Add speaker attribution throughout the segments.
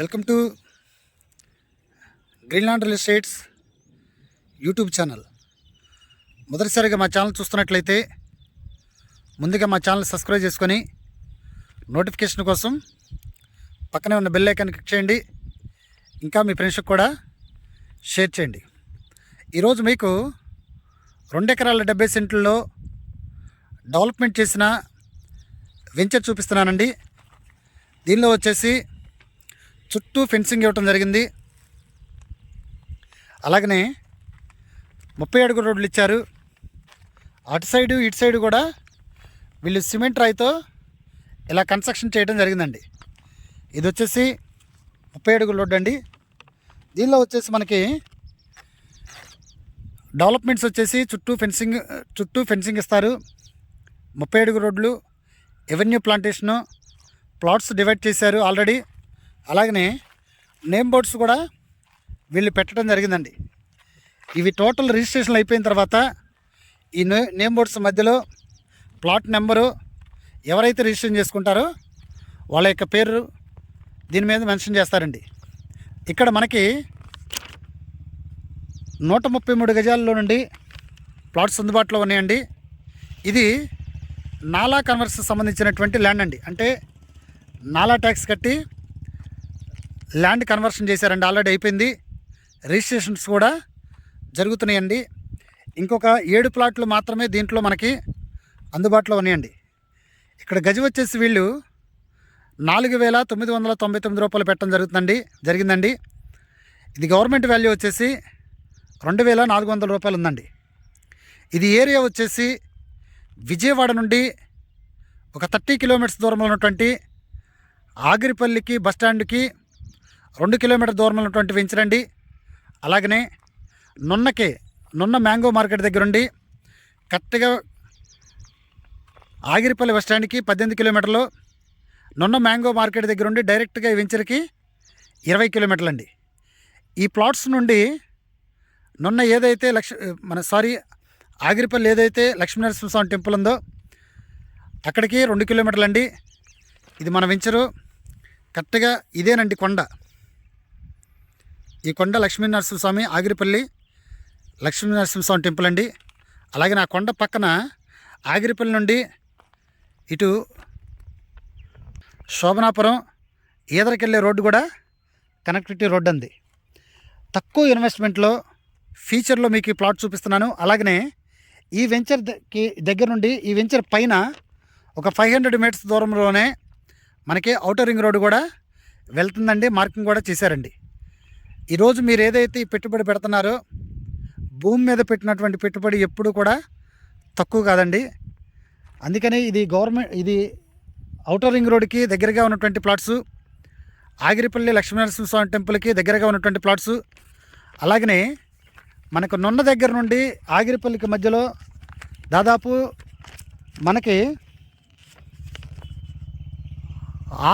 Speaker 1: Welcome to Greenland real estates YouTube channel. మొదటిసారిగా మా channel చూస్తున్నట్లయితే ముందుగా మా ఛానల్ సబ్స్క్రైబ్ చేసుకొని నోటిఫికేషన్ కోసం పక్కనే ఉన్న బెల్ ఐకాన్ క్లిక్ చేయండి. ఇంకా మీ ఫ్రెండ్స్కి కూడా షేర్ చేయండి. ఈరోజు మీకు 2 ఎకరాల 70 సెంట్లలో డెవలప్మెంట్ చేసిన వెంచర్ చూపిస్తున్నానండి. దీనిలో వచ్చేసి చుట్టూ ఫెన్సింగ్ ఇవ్వటం జరిగింది. అలాగనే 30 అడుగుల రోడ్లు ఇచ్చారు. అటు సైడు ఇటు సైడు కూడా వీళ్ళు సిమెంట్ రాయితో ఇలా కన్స్ట్రక్షన్ చేయడం జరిగిందండి. ఇది వచ్చేసి 30 అడుగుల రోడ్డు అండి. దీనిలో వచ్చేసి మనకి డెవలప్మెంట్స్ వచ్చేసి చుట్టూ ఫెన్సింగ్ ఇస్తారు. 30 అడుగుల రోడ్లు, ఎవెన్యూ ప్లాంటేషను, ప్లాట్స్ డివైడ్ చేశారు ఆల్రెడీ. అలాగనే నేమ్ బోర్డ్స్ కూడా వీళ్ళు పెట్టడం జరిగిందండి. ఇవి టోటల్ రిజిస్ట్రేషన్ అయిపోయిన తర్వాత ఈ నేమ్ బోర్డ్స్ మధ్యలో ప్లాట్ నెంబరు ఎవరైతే రిజిస్ట్రేషన్ చేసుకుంటారో వాళ్ళ యొక్క పేరు దీని మీద మెన్షన్ చేస్తారండి. ఇక్కడ మనకి 133 గజాల్లో నుండి ప్లాట్స్ అందుబాటులో ఉన్నాయండి. ఇది నాలా కన్వర్స్ సంబంధించినటువంటి ల్యాండ్ అండి. అంటే నాలా ట్యాక్స్ కట్టి ల్యాండ్ కన్వర్షన్ చేశారండి. ఆల్రెడీ అయిపోయింది. రిజిస్ట్రేషన్స్ కూడా జరుగుతున్నాయండి. ఇంకొక 7 ప్లాట్లు మాత్రమే దీంట్లో మనకి అందుబాటులో ఉన్నాయండి. ఇక్కడ గజి వచ్చేసి వీళ్ళు 4,999 రూపాయలు పెట్టడం జరిగిందండి. ఇది గవర్నమెంట్ వాల్యూ వచ్చేసి 2,400 రూపాయలు ఉందండి. ఇది ఏరియా వచ్చేసి విజయవాడ నుండి ఒక 30 కిలోమీటర్స్ దూరంలో ఉన్నటువంటి ఆగిరిపల్లికి బస్టాండ్కి 2 కిలోమీటర్ దూరంలో ఉన్నటువంటి వెంచర్ అండి. అలాగనే నున్న మ్యాంగో మార్కెట్ దగ్గర ఉండి కరెక్ట్గా ఆగిరిపల్లి బస్టాండ్కి 18 కిలోమీటర్లు, నున్న మ్యాంగో మార్కెట్ దగ్గర ఉండి డైరెక్ట్గా ఈ వెంచర్కి 20 కిలోమీటర్లు అండి. ఈ ప్లాట్స్ నుండి నున్న ఏదైతే ఆగిరిపల్లి ఏదైతే లక్ష్మీనరసింహస్వామి టెంపుల్ ఉందో అక్కడికి 2 కిలోమీటర్లు అండి. ఇది మన వెంచరు. కరెక్ట్గా ఇదేనండి కొండ. ఈ కొండ లక్ష్మీనరసింహస్వామి ఆగిరిపల్లి లక్ష్మీనరసింహస్వామి టెంపుల్ అండి. అలాగే నా కొండ పక్కన ఆగిరిపల్లి నుండి ఇటు శోభనాపురం ఈదరకెళ్ళే రోడ్డు కూడా కనెక్టివిటీ రోడ్డు అంది. తక్కువ ఇన్వెస్ట్మెంట్లో ఫీచర్లో మీకు ఈ ప్లాట్ చూపిస్తున్నాను. అలాగనే ఈ వెంచర్ దగ్గర నుండి ఈ వెంచర్ పైన ఒక 500 మీటర్స్ దూరంలోనే మనకి ఔటర్ రింగ్ రోడ్డు కూడా వెళ్తుందండి. మార్కింగ్ కూడా చేశారండి. ఈరోజు మీరు ఏదైతే ఈ పెట్టుబడి పెడుతున్నారో భూమి మీద పెట్టినటువంటి పెట్టుబడి ఎప్పుడు కూడా తక్కువ కాదండి. అందుకని ఇది ఔటర్ రింగ్ రోడ్డుకి దగ్గరగా ఉన్నటువంటి ప్లాట్సు, ఆగిరిపల్లి లక్ష్మీనరసింహస్వామి టెంపుల్కి దగ్గరగా ఉన్నటువంటి ప్లాట్సు, అలాగనే మనకు నున్న దగ్గర నుండి ఆగిరిపల్లికి మధ్యలో దాదాపు మనకి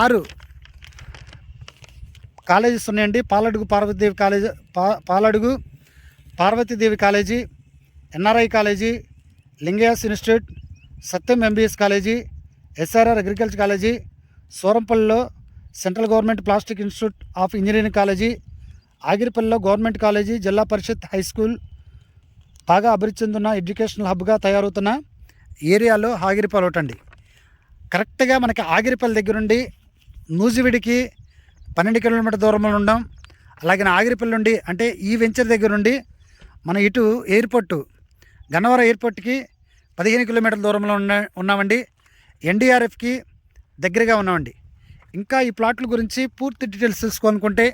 Speaker 1: 6 కాలేజెస్ ఉన్నాయండి. Paladugu Parvathidevi college, NRI college, Lingayas institute, Satyam MBS college, SRR agriculture college, సూరంపల్లిలో central government plastic institute of engineering college, ఆగిరిపల్లిలో government college, Zilla Parishad high school బాగా అభివృద్ధి చెందుతున్న ఎడ్యుకేషనల్ హబ్గా తయారవుతున్న ఏరియాలో ఆగిరిపల్లి ఒకటండి. కరెక్ట్గా మనకి ఆగిరిపల్లి దగ్గర నుండి నూజివీడికి 12 కిలోమీటర్ దూరంలో ఉండం. అలాగే ఆగిరిపల్లి నుండి అంటే ఈ వెంచర్ దగ్గర నుండి మన ఇటు ఎయిర్పోర్టు గన్నవరం ఎయిర్పోర్ట్కి 15 కిలోమీటర్ల దూరంలో ఉన్నామండి. ఎన్డీఆర్ఎఫ్కి దగ్గరగా ఉన్నామండి. ఇంకా ఈ ప్లాట్ల గురించి పూర్తి డీటెయిల్స్ తెలుసుకోవాలనుకుంటే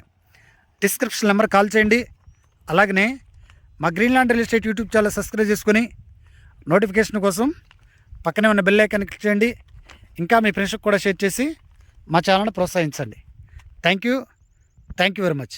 Speaker 1: డిస్క్రిప్షన్ నెంబర్ కాల్ చేయండి. అలాగనే మా Greenland real estate YouTube channel subscribe చేసుకుని నోటిఫికేషన్ కోసం పక్కనే ఉన్న బెల్ ఐకాన్ క్లిక్ చేయండి. ఇంకా మీ ఫ్రెండ్స్కి కూడా షేర్ చేసి మా ఛానల్ని ప్రోత్సహించండి. Thank you very much.